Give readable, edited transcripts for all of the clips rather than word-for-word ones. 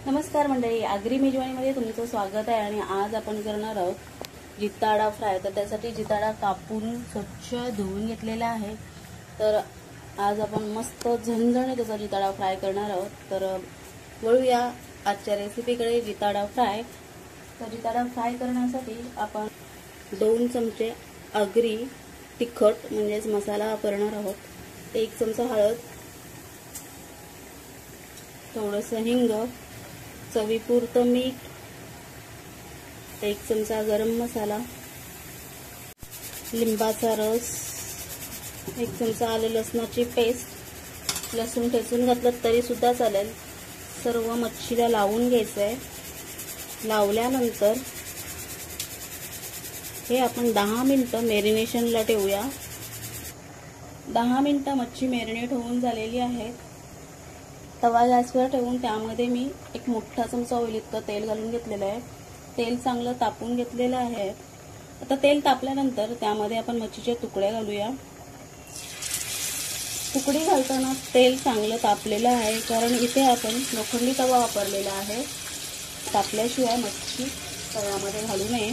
नमस्कार मंडळी, आगरी मेजवानीमध्ये तुमचं स्वागत आहे। आणि आज आपण करणार आहोत जिताडा फ्राय। तर त्यासाठी जिताडा कापून स्वच्छ धुवून घेतलेला आहे। तर आज आपण मस्त झणझणीत असा जिताडा फ्राय करणार आहोत। तर वळूया आजच्या रेसिपीकडे, जिताडा फ्राय। तर जिताडा फ्राय करण्यासाठी आपण 2 चमचे आगरी तिखट म्हणजेच मसाला वापरणार आहोत। 1 चमचा हळद, थोडंसं हिंग, चवीपुरतं मीठ, 1 चमचा गरम मसाला, लिंबाचा रस, 1 चमचा आलं लसणाची पेस्ट। लसूण ठेचून घातलं तरी सुद्धा चालेल। सर्व मच्छीला लावून घ्यायचं आहे। लावल्यानंतर हे आपण 10 मिनिटं मॅरिनेशनला ठेवूया। 10 मिनिटं मच्छी मॅरिनेट होऊन झालेली आहे। तवा गॅसवर ठेवून त्यामध्ये मी 1 मोठा चमचा ऑइल इतकं तेल घालून घेतलेलं आहे। तेल चांगलं तापून घेतलेलं आहे। आता तेल तापल्यानंतर त्यामध्ये आपण मच्छीचे तुकडे घालूया। तुकडे घालताना तेल चांगलं तापलेलं आहे, कारण इथे आपण लोखंडी तवा वापरलेला आहे। तापल्याशिवाय मच्छी तव्यामध्ये घालू नये।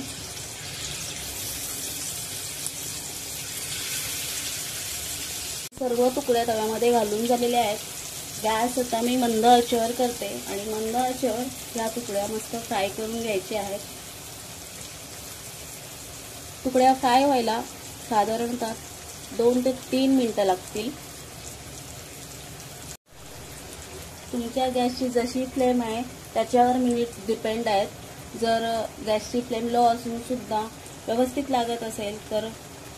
सर्व तुकडे तव्यामध्ये घालून झालेले आहेत। गॅस आता मी मंद आचेवर करते आणि मंद आचेवर या तुकड्या मस्त फ्राय करून घ्यायचे आहेत। तुकड्या फ्राय व्हायला साधारणतः 2 ते 3 मिनिटं लागतील। तुमच्या गॅसची जशी फ्लेम आहे त्याच्यावर मिनिट डिपेंड आहेत। जर गॅसची फ्लेम लो असून सुद्धा व्यवस्थित लागत असेल तर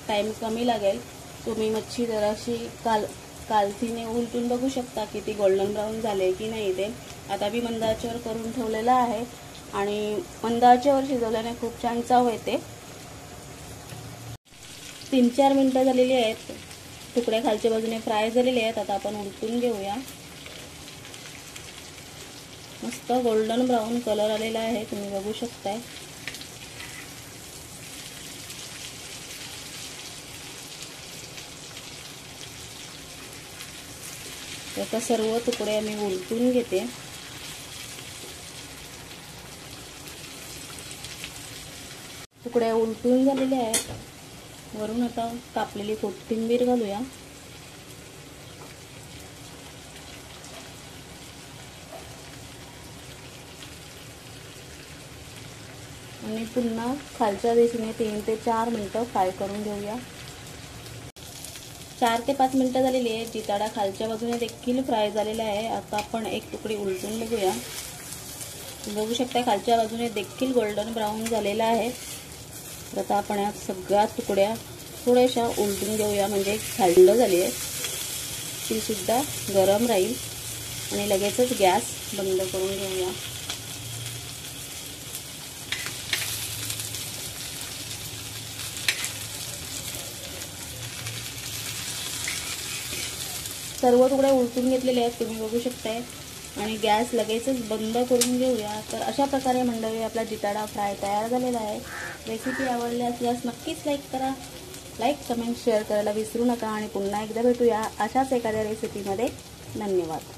टाइम कमी लागेल। तुम्ही मच्छी जराशी कालथीने उलटून बघू शकता की ती गोल्डन ब्राऊन झाले की नाही ते। आता मी मंद आचेवर करून ठेवलेला आहे आणि मंद आचेवर शिजवल्याने खूप छान चव येते। 3-4 मिनिटं झालेली आहेत। तुकडे खालच्या बाजूने फ्राय झालेले आहेत। आता आपण उलटून घेऊया। मस्त गोल्डन ब्राऊन कलर आलेला आहे, तुम्ही बघू शकताय। आता सर्व तुकडे मी उलटून घेते। तुकडे उलटून झालेले आहेत। वरून आता कापलेली कोथिंबीर घालूया। आणि पुन्हा खालच्या दिशेने 3 ते 4 मिनिटं फ्राय करून घेऊया। 4 ते 5 मिनिटं झालेली आहे। जिताडा खालच्या बाजूने देखील फ्राय झालेला आहे। आता आपण 1 तुकडी उलटून बघूया। बघू शकता खालच्या बाजूने देखील गोल्डन ब्राऊन झालेला आहे। आता आपण या सगळ्या तुकड्या थोड्याशा उलटून घेऊया, म्हणजे थंड झाली आहे ती सुद्धा गरम राहील। आणि लगेचच गॅस बंद करून घेऊया। सर्व तुकडे उलटून घेतलेले आहेत, तुम्ही बघू शकताय। आणि गॅस लगेचच बंद करून घेऊया। तर अशा प्रकारे मंडळी आपला जिताडा फ्राय तयार झालेला आहे। रेसिपी आवडली असल्यास नक्कीच लाईक करा। लाईक, कमेंट, शेअर करायला विसरू नका। आणि पुन्हा एकदा भेटूया अशाच एखाद्या रेसिपीमध्ये। धन्यवाद।